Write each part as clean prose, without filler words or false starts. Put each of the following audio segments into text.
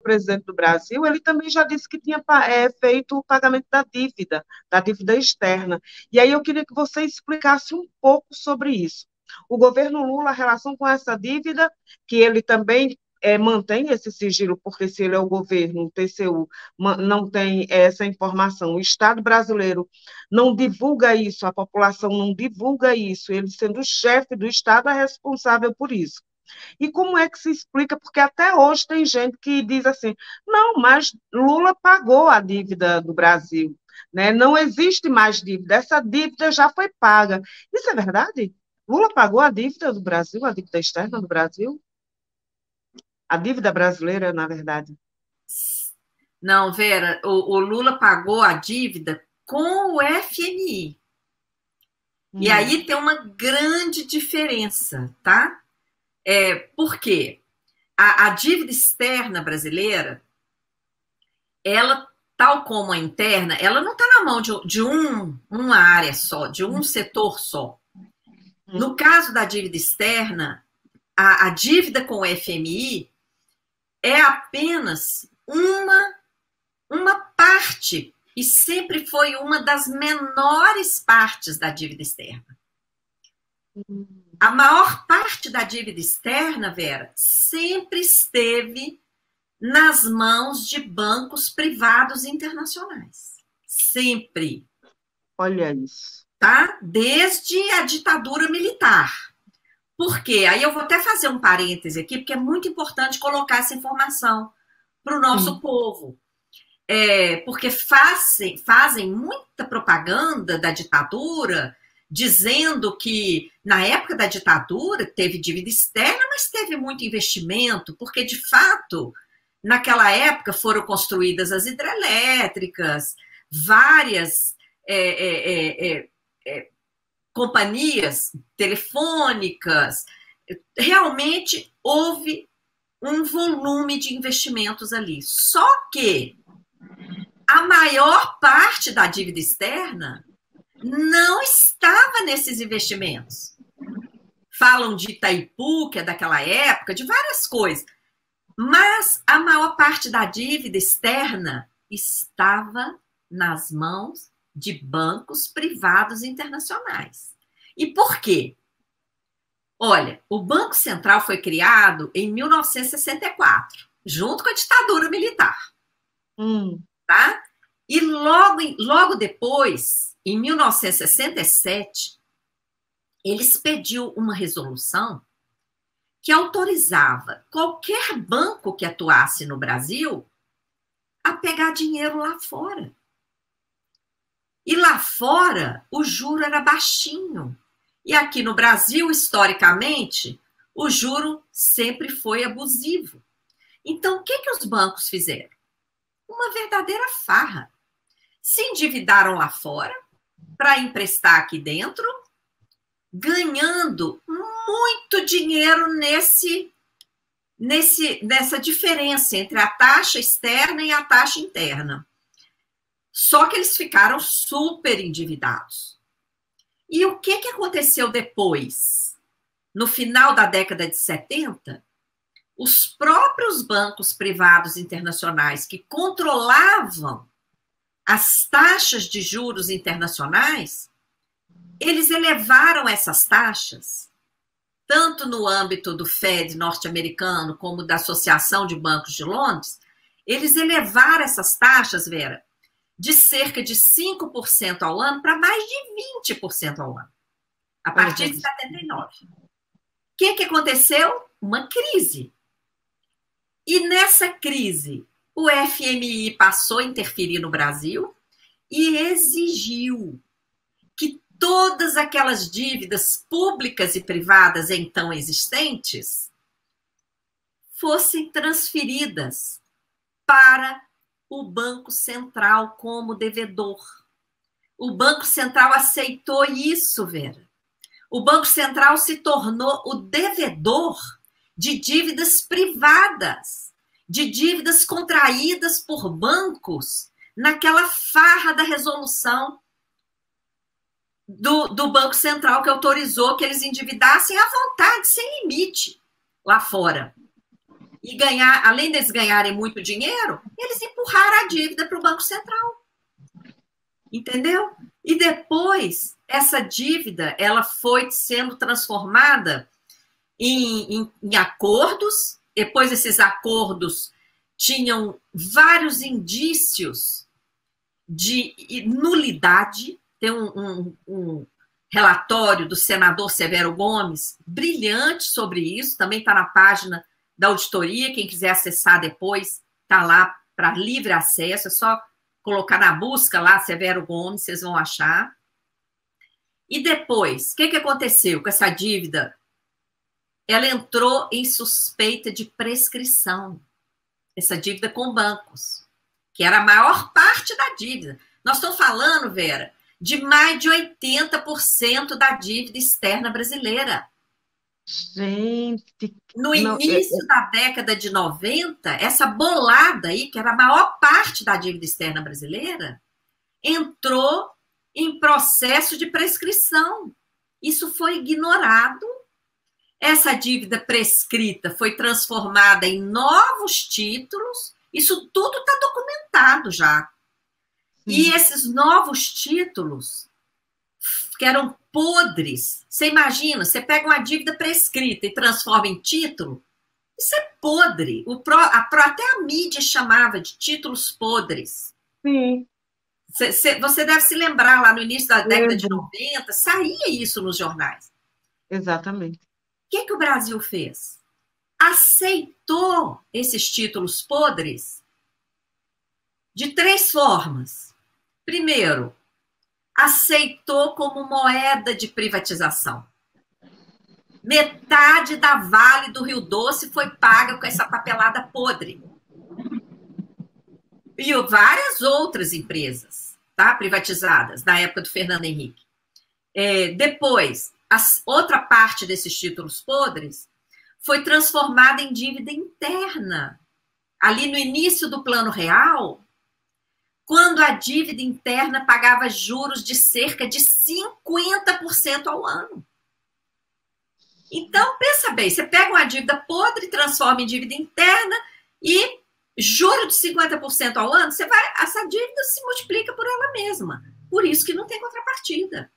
presidente do Brasil, ele também já disse que tinha feito o pagamento da dívida externa. E aí eu queria que você explicasse um pouco sobre isso. O governo Lula, a relação com essa dívida, que ele também mantém esse sigilo, porque se ele é o governo, o TCU não tem essa informação. O Estado brasileiro não divulga isso, a população não divulga isso, ele sendo o chefe do Estado é responsável por isso. E como é que se explica? Porque até hoje tem gente que diz assim, não, mas Lula pagou a dívida do Brasil, né? Não existe mais dívida, essa dívida já foi paga. Isso é verdade? Lula pagou a dívida do Brasil, a dívida externa do Brasil? A dívida brasileira, na verdade. Não, Vera, o Lula pagou a dívida com o FMI. E aí tem uma grande diferença, tá? Por quê? A dívida externa brasileira, ela, tal como a interna, ela não está na mão de uma área só, de um setor só. No caso da dívida externa, a dívida com o FMI é apenas uma parte, e sempre foi uma das menores partes da dívida externa. A maior parte da dívida externa, Vera, sempre esteve nas mãos de bancos privados internacionais. Sempre. Olha isso. Tá? Desde a ditadura militar. Por quê? Aí eu vou até fazer um parêntese aqui, porque é muito importante colocar essa informação para o nosso povo. Porque fazem muita propaganda da ditadura, dizendo que na época da ditadura teve dívida externa, mas teve muito investimento, porque de fato, naquela época foram construídas as hidrelétricas, várias companhias telefônicas, realmente houve um volume de investimentos ali. Só que a maior parte da dívida externa não estava nesses investimentos. Falam de Itaipu, que é daquela época, de várias coisas. Mas a maior parte da dívida externa estava nas mãos de bancos privados internacionais. E por quê? Olha, o Banco Central foi criado em 1964, junto com a ditadura militar. Tá? E logo depois, em 1967, ele expediu uma resolução que autorizava qualquer banco que atuasse no Brasil a pegar dinheiro lá fora. E lá fora, o juro era baixinho. E aqui no Brasil, historicamente, o juro sempre foi abusivo. Então, o que os bancos fizeram? Uma verdadeira farra. Se endividaram lá fora para emprestar aqui dentro, ganhando muito dinheiro nessa diferença entre a taxa externa e a taxa interna. Só que eles ficaram super endividados. E o que aconteceu depois? No final da década de 70, os próprios bancos privados internacionais que controlavam as taxas de juros internacionais, eles elevaram essas taxas, tanto no âmbito do Fed norte-americano como da Associação de Bancos de Londres, eles elevaram essas taxas, Vera, de cerca de 5% ao ano para mais de 20% ao ano, a partir de 79. O que aconteceu? Uma crise. E nessa crise, o FMI passou a interferir no Brasil e exigiu que todas aquelas dívidas públicas e privadas então existentes fossem transferidas para o Banco Central como devedor. O Banco Central aceitou isso, Vera. O Banco Central se tornou o devedor de dívidas privadas, de dívidas contraídas por bancos naquela farra da resolução do Banco Central que autorizou que eles endividassem à vontade, sem limite, lá fora. e ganhar, além deles ganharem muito dinheiro, eles empurraram a dívida para o Banco Central. Entendeu? E depois, essa dívida ela foi sendo transformada em acordos. Depois, esses acordos tinham vários indícios de nulidade. Tem um relatório do senador Severo Gomes, brilhante sobre isso, também está na página da auditoria, quem quiser acessar depois, está lá para livre acesso, é só colocar na busca lá, Severo Gomes, vocês vão achar. E depois, o que aconteceu com essa dívida? Ela entrou em suspeita de prescrição, essa dívida com bancos, que era a maior parte da dívida. Nós estamos falando, Vera, de mais de 80% da dívida externa brasileira. Gente, no início da década de 90, essa bolada aí, que era a maior parte da dívida externa brasileira, entrou em processo de prescrição. Isso foi ignorado. Essa dívida prescrita foi transformada em novos títulos. Isso tudo está documentado já. E esses novos títulos, que eram podres, você imagina, você pega uma dívida prescrita e transforma em título, isso é podre. Até a mídia chamava de títulos podres. Sim. Você deve se lembrar, lá no início da década de 90, saía isso nos jornais. Exatamente. O que o Brasil fez? Aceitou esses títulos podres de 3 formas. Primeiro, aceitou como moeda de privatização. Metade da Vale do Rio Doce foi paga com essa papelada podre. E várias outras empresas, tá, privatizadas na época do Fernando Henrique. Depois, outra parte desses títulos podres foi transformada em dívida interna. Ali no início do Plano Real, quando a dívida interna pagava juros de cerca de 50% ao ano. Então, pensa bem, você pega uma dívida podre, transforma em dívida interna e juro de 50% ao ano, essa dívida se multiplica por ela mesma. Por isso que não tem contrapartida.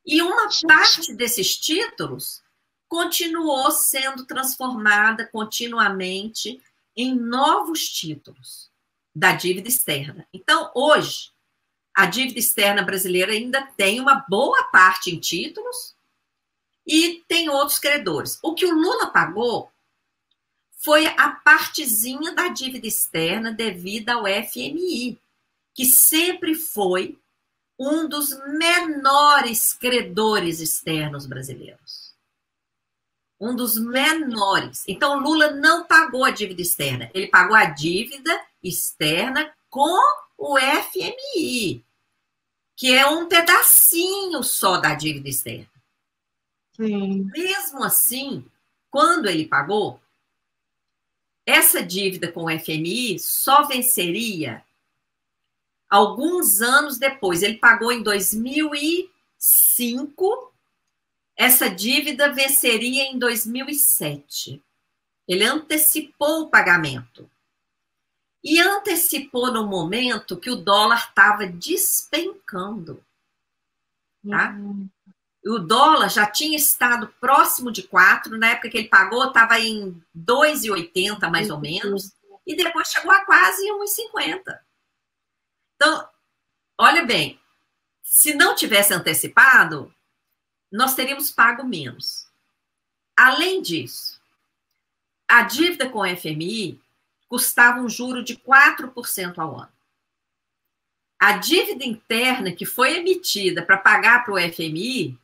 E uma parte desses títulos continuou sendo transformada continuamente em novos títulos da dívida externa. Então, hoje, a dívida externa brasileira ainda tem uma boa parte em títulos e tem outros credores. O que o Lula pagou foi a partezinha da dívida externa devida ao FMI, que sempre foi um dos menores credores externos brasileiros. Um dos menores. Então, Lula não pagou a dívida externa, ele pagou a dívida externa com o FMI, que é um pedacinho só da dívida externa. Sim. Mesmo assim, quando ele pagou, essa dívida com o FMI só venceria alguns anos depois. Ele pagou em 2005, essa dívida venceria em 2007. Ele antecipou o pagamento. E antecipou no momento que o dólar estava despencando. Tá? O dólar já tinha estado próximo de 4, na época que ele pagou estava em 2,80 mais ou menos, e depois chegou a quase 1,50. Então, olha bem, se não tivesse antecipado, nós teríamos pago menos. Além disso, a dívida com o FMI custava um juro de 4% ao ano. A dívida interna que foi emitida para pagar para o FMI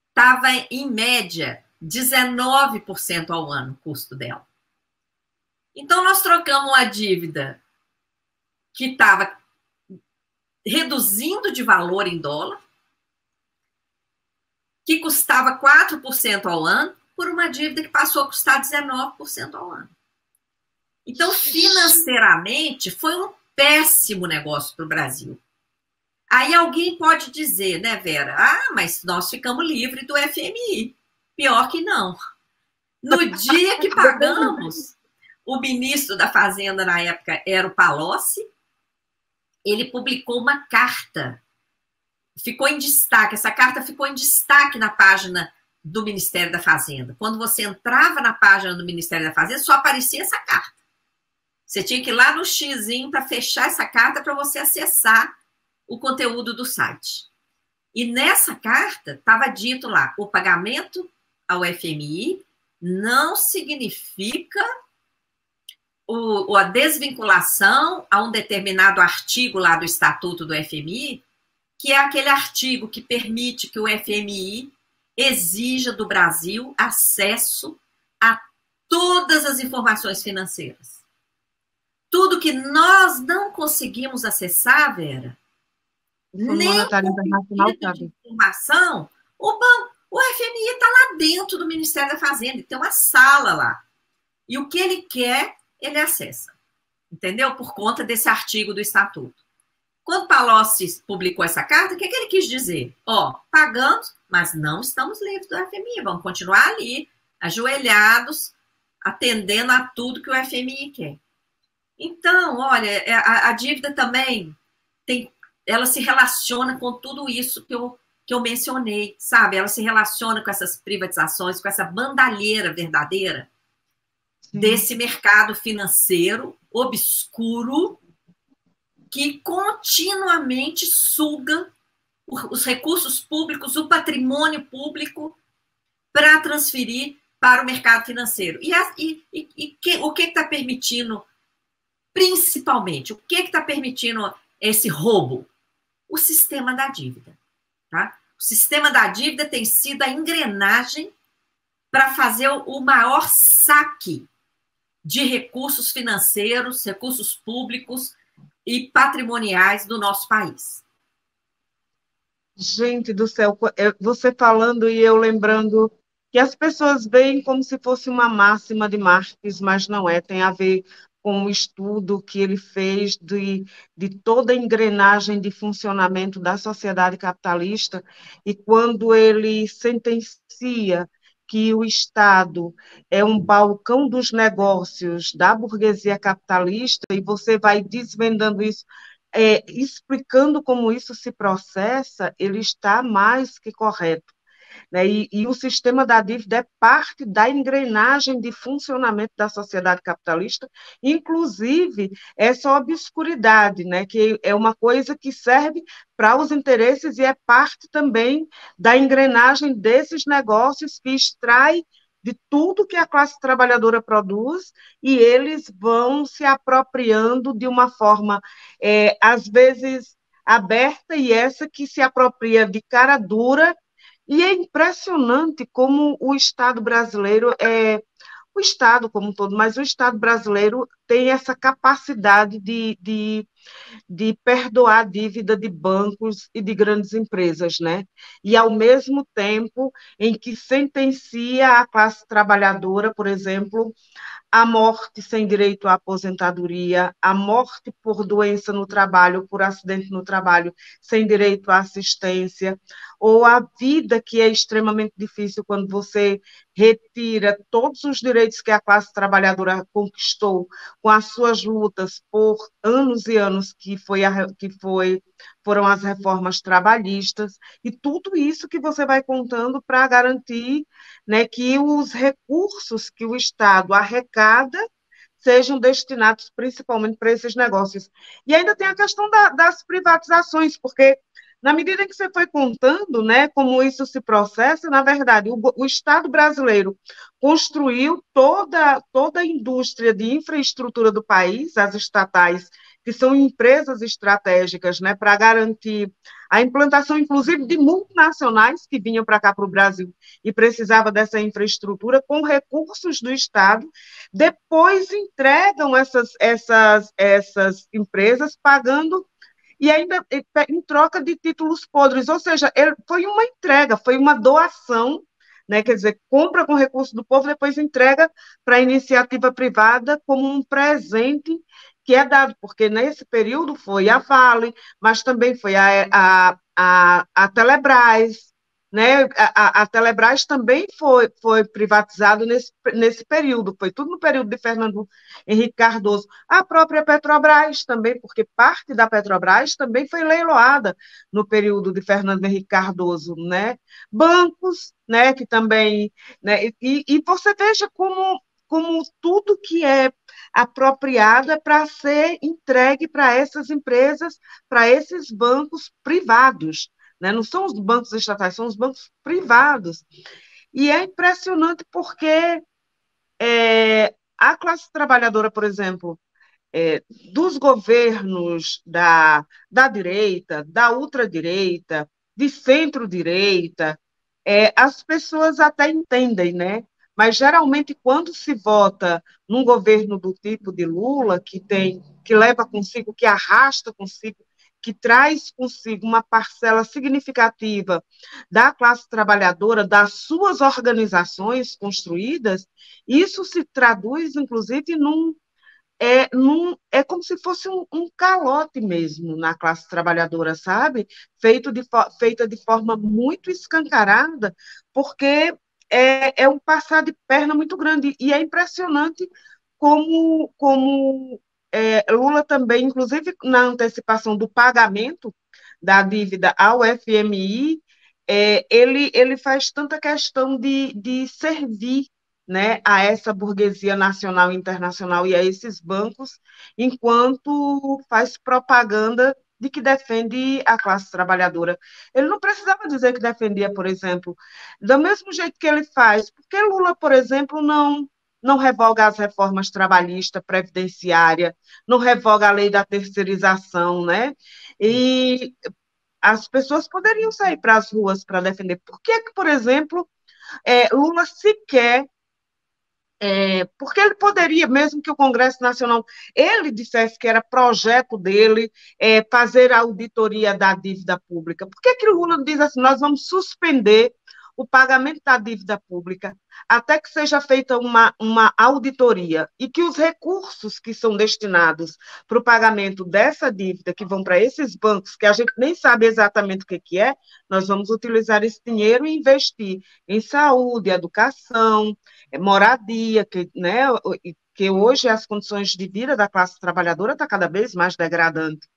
estava, em média, 19% ao ano o custo dela. Então, nós trocamos uma dívida que estava reduzindo de valor em dólar, que custava 4% ao ano, por uma dívida que passou a custar 19% ao ano. Então, financeiramente, foi um péssimo negócio para o Brasil. Aí alguém pode dizer, né, Vera? Ah, mas nós ficamos livres do FMI. Pior que não. No dia que pagamos, o ministro da Fazenda na época era o Palocci, ele publicou uma carta, ficou em destaque, essa carta ficou em destaque na página do Ministério da Fazenda. Quando você entrava na página do Ministério da Fazenda, só aparecia essa carta. Você tinha que ir lá no xizinho para fechar essa carta para você acessar o conteúdo do site. E nessa carta estava dito lá, o pagamento ao FMI não significa a desvinculação a um determinado artigo lá do Estatuto do FMI, que é aquele artigo que permite que o FMI exija do Brasil acesso a todas as informações financeiras. Tudo que nós não conseguimos acessar, Vera, nem o pedido de informação, o FMI está lá dentro do Ministério da Fazenda, tem uma sala lá. E o que ele quer, ele acessa. Entendeu? Por conta desse artigo do Estatuto. Quando Palocci publicou essa carta, o que ele quis dizer? Pagamos, mas não estamos livres do FMI, vamos continuar ali, ajoelhados, atendendo a tudo que o FMI quer. Então, olha, a dívida também ela se relaciona com tudo isso que eu mencionei, sabe? Ela se relaciona com essas privatizações, com essa bandalheira verdadeira desse mercado financeiro obscuro que continuamente suga os recursos públicos, o patrimônio público para transferir para o mercado financeiro. O que está permitindo, principalmente, o que está permitindo esse roubo? O sistema da dívida. Tá? O sistema da dívida tem sido a engrenagem para fazer o maior saque de recursos financeiros, recursos públicos e patrimoniais do nosso país. Gente do céu, você falando e eu lembrando que as pessoas veem como se fosse uma máxima de Marx, mas não é, tem a ver com o estudo que ele fez de toda a engrenagem de funcionamento da sociedade capitalista, e quando ele sentencia que o Estado é um balcão dos negócios da burguesia capitalista, e você vai desvendando isso, explicando como isso se processa, ele está mais que correto. Né? E o sistema da dívida é parte da engrenagem de funcionamento da sociedade capitalista, inclusive essa obscuridade, né? Que é uma coisa que serve para os interesses e é parte também da engrenagem desses negócios que extrai de tudo que a classe trabalhadora produz, e eles vão se apropriando de uma forma, às vezes, aberta, e essa que se apropria de cara dura. E é impressionante como o Estado brasileiro o Estado como um todo, mas o Estado brasileiro tem essa capacidade de perdoar a dívida de bancos e de grandes empresas, né? E, ao mesmo tempo em que sentencia a classe trabalhadora, por exemplo, a morte sem direito à aposentadoria, a morte por doença no trabalho, por acidente no trabalho, sem direito à assistência, ou a vida que é extremamente difícil quando você retira todos os direitos que a classe trabalhadora conquistou com as suas lutas por anos e anos, foram as reformas trabalhistas, e tudo isso que você vai contando para garantir, né, que os recursos que o Estado arrecada sejam destinados principalmente para esses negócios. E ainda tem a questão das privatizações, porque na medida em que você foi contando, né, como isso se processa, na verdade, o Estado brasileiro construiu toda a indústria de infraestrutura do país, as estatais, que são empresas estratégicas, né, para garantir a implantação, inclusive, de multinacionais que vinham para cá, para o Brasil, e precisava dessa infraestrutura com recursos do Estado. Depois entregam essas empresas pagando, e ainda em troca de títulos podres, ou seja, foi uma entrega, foi uma doação, né? Quer dizer, compra com recurso do povo, depois entrega para a iniciativa privada como um presente que é dado, porque nesse período foi a Vale, mas também foi a Telebrás, né? A Telebrás também foi privatizado nesse período, foi tudo no período de Fernando Henrique Cardoso. A própria Petrobras também, porque parte da Petrobras também foi leiloada no período de Fernando Henrique Cardoso, né? Bancos, né, que também, né, e você veja como tudo que é apropriado é para ser entregue para essas empresas, para esses bancos privados, né? Não são os bancos estatais, são os bancos privados. E é impressionante porque a classe trabalhadora, por exemplo, dos governos da direita, da ultradireita, de centro-direita, as pessoas até entendem, né? Mas geralmente quando se vota num governo do tipo de Lula, que leva consigo, que arrasta consigo, que traz consigo uma parcela significativa da classe trabalhadora, das suas organizações construídas, isso se traduz, inclusive, é como se fosse um calote mesmo na classe trabalhadora, sabe? Feita de forma muito escancarada, porque é um passar de perna muito grande. E é impressionante como Lula também, inclusive na antecipação do pagamento da dívida ao FMI, ele faz tanta questão de servir, né, a essa burguesia nacional e internacional e a esses bancos, enquanto faz propaganda de que defende a classe trabalhadora. Ele não precisava dizer que defendia, por exemplo, do mesmo jeito que ele faz, porque Lula, por exemplo, não revoga as reformas trabalhista, previdenciária, não revoga a lei da terceirização, né? E as pessoas poderiam sair para as ruas para defender. Por que, por exemplo, Lula sequer porque ele poderia, mesmo que o Congresso Nacional, ele dissesse que era projeto dele fazer a auditoria da dívida pública. Por que o Lula diz assim, nós vamos suspender o pagamento da dívida pública até que seja feita uma auditoria e que os recursos que são destinados para o pagamento dessa dívida, que vão para esses bancos, que a gente nem sabe exatamente o que é, nós vamos utilizar esse dinheiro e investir em saúde, educação, moradia, né, que hoje as condições de vida da classe trabalhadora está cada vez mais degradante.